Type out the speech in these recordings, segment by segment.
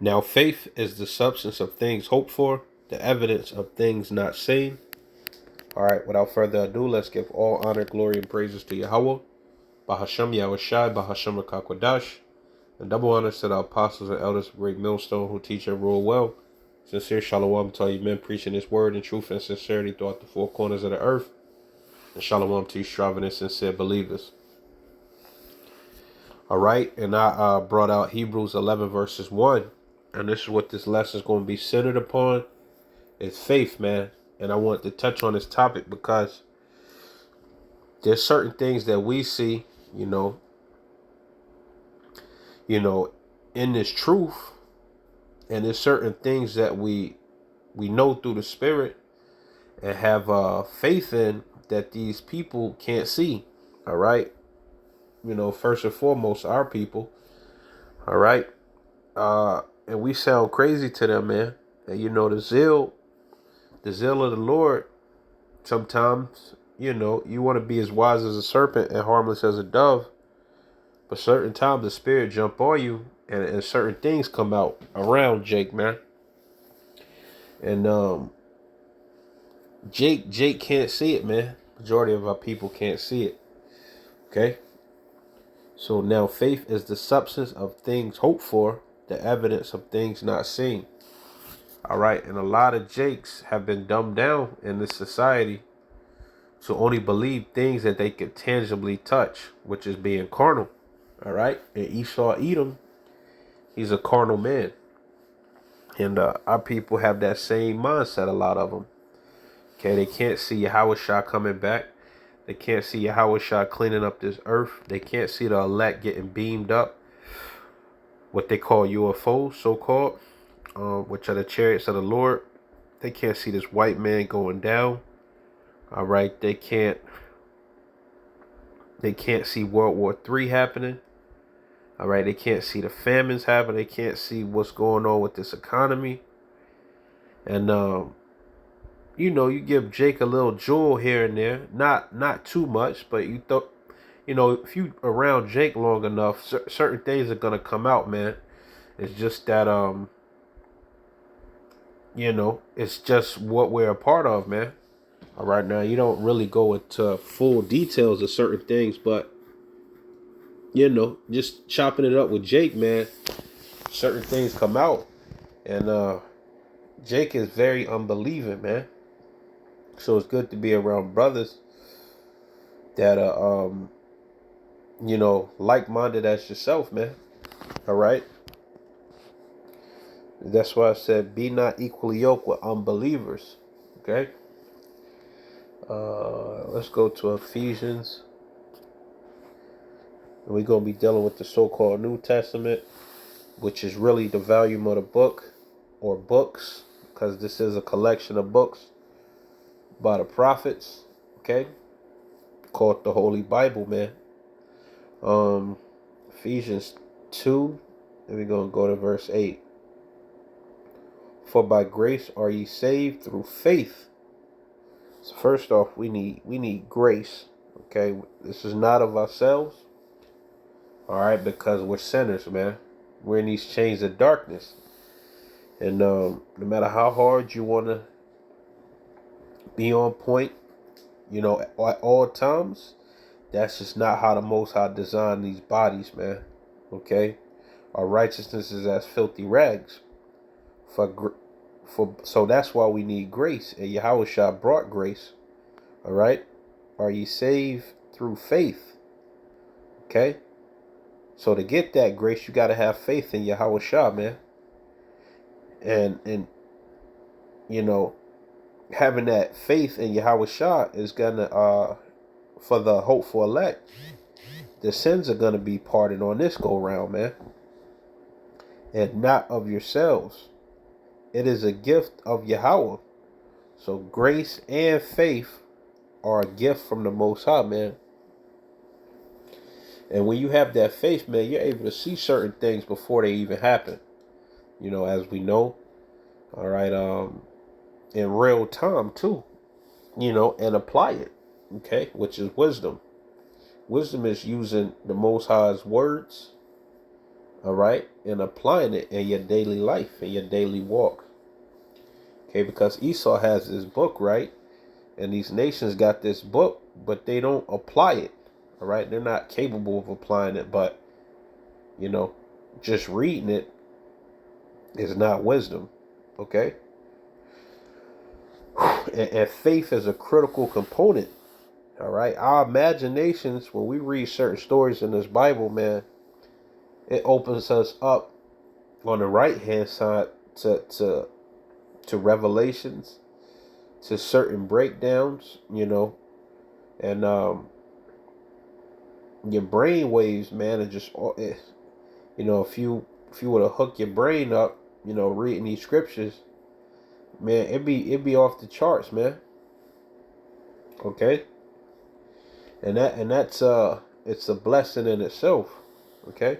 Now faith is the substance of things hoped for, the evidence of things not seen. All right, without further ado, let's give all honor, glory, and praises to Yahweh, Bahashem Yahushai, Bahashem Rakakwadash, and double honors to the apostles and elders of Great Millstone who teach and rule well. Sincere shalom to all you men preaching this word in truth and sincerity throughout the four corners of the earth. And shalom to you striving and sincere believers. All right, and I brought out Hebrews 11 verses 1. And this is what this lesson is going to be centered upon. It's faith, man. And I want to touch on this topic because there's certain things that we see, you know, in this truth. And there's certain things that we know through the spirit and have faith in that these people can't see. All right. First and foremost, our people. All right. And we sound crazy to them, man. And the zeal of the Lord, sometimes, you want to be as wise as a serpent and harmless as a dove. But certain times the spirit jump on you and certain things come out around Jake, man. And Jake can't see it, man. Majority of our people can't see it. Okay? So now faith is the substance of things hoped for, the evidence of things not seen. All right, and a lot of Jakes have been dumbed down in this society to only believe things that they could tangibly touch, which is being carnal. All right, and Esau Edom, he's a carnal man. And our people have that same mindset, a lot of them. Okay, they can't see Yahushua coming back. They can't see Yahushua cleaning up this earth. They can't see the elect getting beamed up, what they call UFOs, so-called, which are the chariots of the Lord. They can't see this white man going down. All right, they can't see World War III happening. All right, they can't see the famines happening. They can't see what's going on with this economy. And you give Jake a little jewel here and there, not too much, but if you around Jake long enough, certain things are gonna come out, man. It's just that it's just what we're a part of, man. All right, now you don't really go into full details of certain things, but just chopping it up with Jake, man, certain things come out, and Jake is very unbelieving, man. So it's good to be around brothers that are, like-minded as yourself, man. All right. That's why I said, be not equally yoked with unbelievers. Okay. Let's go to Ephesians. And we're going to be dealing with the so-called New Testament, which is really the volume of the book or books, because this is a collection of books by the prophets, okay, called the Holy Bible, man. Ephesians 2, and we're going to go to verse 8. For by grace are ye saved through faith. So first off, we need grace, okay? This is not of ourselves, all right, because we're sinners, man. We're in these chains of darkness. And no matter how hard you want to be on point, at all times, that's just not how the Most High designed these bodies, man. Okay? Our righteousness is as filthy rags. So that's why we need grace. And Yahushua brought grace. All right? Are ye saved through faith? Okay? So to get that grace, you got to have faith in Yahushua, man. And having that faith in Yahushua is gonna for the hopeful elect, the sins are gonna be pardoned on this go round, man. And not of yourselves. It is a gift of Yahweh. So grace and faith are a gift from the Most High, man. And when you have that faith, man, you're able to see certain things before they even happen. As we know. All right, in real time too, and apply it, okay, which is wisdom. Wisdom is using the Most High's words, all right, and applying it in your daily life, in your daily walk. Okay, because Esau has this book, right? And these nations got this book, but they don't apply it. All right, they're not capable of applying it, but just reading it is not wisdom. Okay? And faith is a critical component. All right, our imaginations, when we read certain stories in this Bible, man, it opens us up on the right hand side to revelations, to certain breakdowns, and your brain waves, man, are just, if you were to hook your brain up, reading these scriptures, man, it'd be off the charts, man. Okay, and that's it's a blessing in itself. Okay,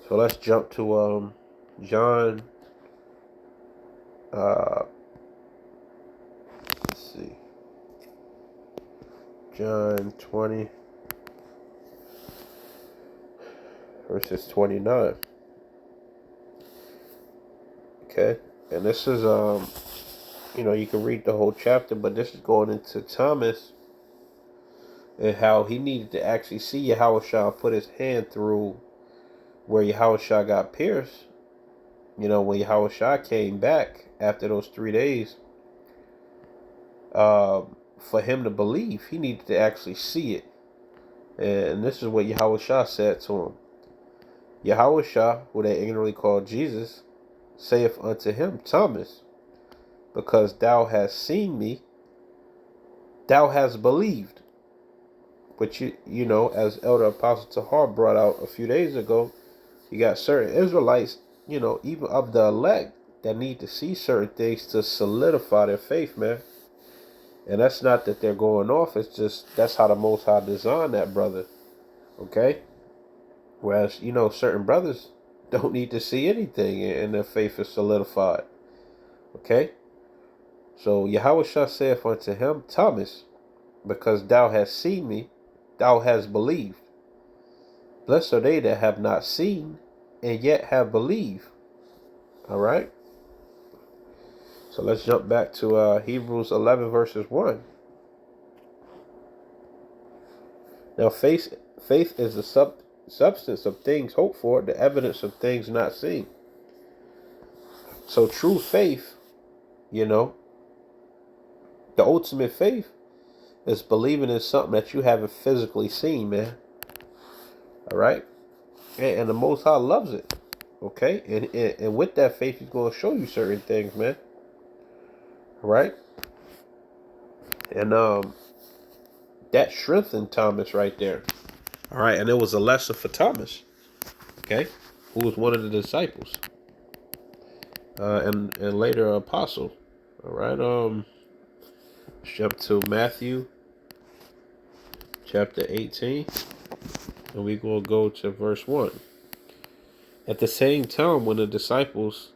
so let's jump to John. Let's see, John 20 verses 29. Okay, and this is you can read the whole chapter, but this is going into Thomas and how he needed to actually see Yahushua put his hand through where Yahushua got pierced. When Yahushua came back after those 3 days, for him to believe, he needed to actually see it. And this is what Yahushua said to him. Yahushua, who they ignorantly called Jesus, saith unto him, Thomas, because thou hast seen me, thou hast believed. But as Elder Apostle Tahar brought out a few days ago, you got certain Israelites, even of the elect, that need to see certain things to solidify their faith, man. And that's not that they're going off. It's just that's how the Most High designed that, brother. Okay? Whereas, certain brothers don't need to see anything and their faith is solidified. Okay? So Yahushua saith unto him, Thomas, because thou hast seen me, thou hast believed. Blessed are they that have not seen and yet have believed. All right? So let's jump back to Hebrews 11 verses 1. Now faith is the substance of things hoped for, the evidence of things not seen. So true faith, the ultimate faith is believing in something that you haven't physically seen, man. All right? And the Most High loves it. Okay? And with that faith, he's going to show you certain things, man. All right? And that strengthened Thomas right there. All right? And it was a lesson for Thomas. Okay? Who was one of the disciples. And later apostle. All right? Let's jump to Matthew chapter 18. And we're going to go to verse 1. At the same time, when the disciples,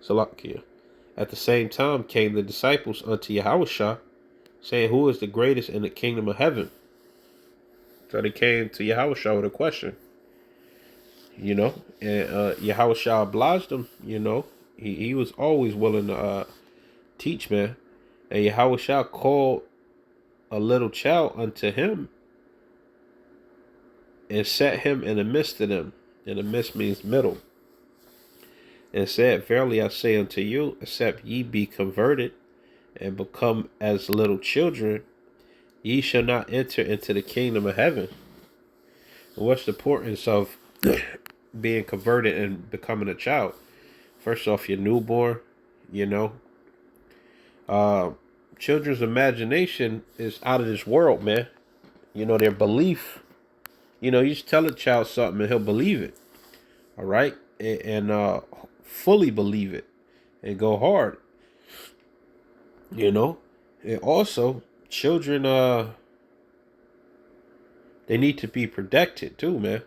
Salakia, at the same time came the disciples unto Yahushua, saying, who is the greatest in the kingdom of heaven? So they came to Yahushua with a question, and Yahushua obliged them, he was always willing to teach, man. And Yahushua called a little child unto him and set him in the midst of them. And the midst means middle. And said, verily I say unto you, except ye be converted and become as little children, ye shall not enter into the kingdom of heaven. And what's the importance of being converted and becoming a child? First off, you're newborn, children's imagination is out of this world, man. Their belief, you just tell a child something and he'll believe it. All right? And fully believe it and go hard. And also children, they need to be protected too, man.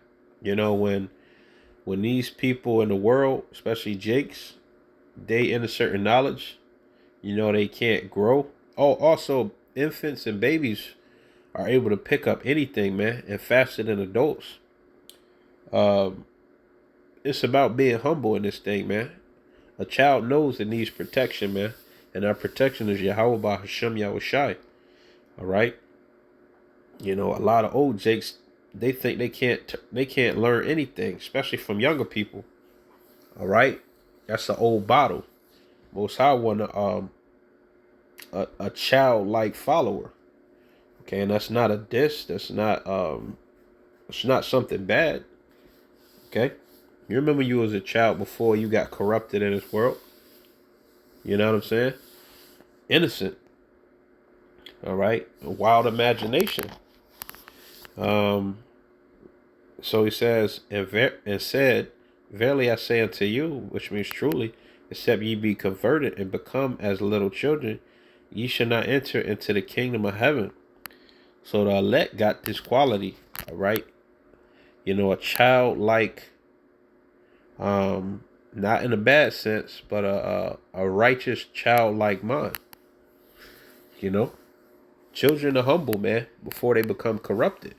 When these people in the world, especially Jakes, they in a certain knowledge, they can't grow. Oh, also infants and babies are able to pick up anything, man, and faster than adults. Um, it's about being humble in this thing, man. A child knows it needs protection, man. And our protection is Yahweh by Hashem Yahushai. All right. You know, a lot of old jakes, they think they can't learn anything, especially from younger people. All right. That's an old bottle. Most High want a childlike follower. Okay, and that's not a diss. That's not it's not something bad. Okay. You remember you was a child before you got corrupted in this world. You know what I'm saying? Innocent. All right. A wild imagination. Um, so he says, and said, verily I say unto you, which means truly, except ye be converted and become as little children, ye shall not enter into the kingdom of heaven. So the elect got this quality, all right? You know, a childlike, not in a bad sense, but a righteous childlike mind. You know, children are humble, man, before they become corrupted.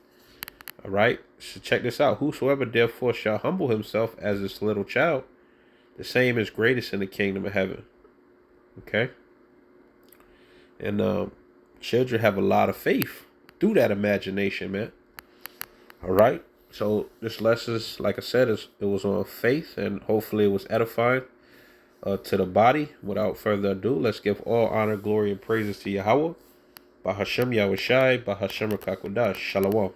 All right. So check this out. Whosoever therefore shall humble himself as this little child, the same is greatest in the kingdom of heaven. Okay. And children have a lot of faith through that imagination, man. All right. So this lesson, like I said, it was on faith, and hopefully it was edifying to the body. Without further ado, let's give all honor, glory, and praises to Yahweh. Bahashem Yahushai, Bahashem Rakakodash. Shalom.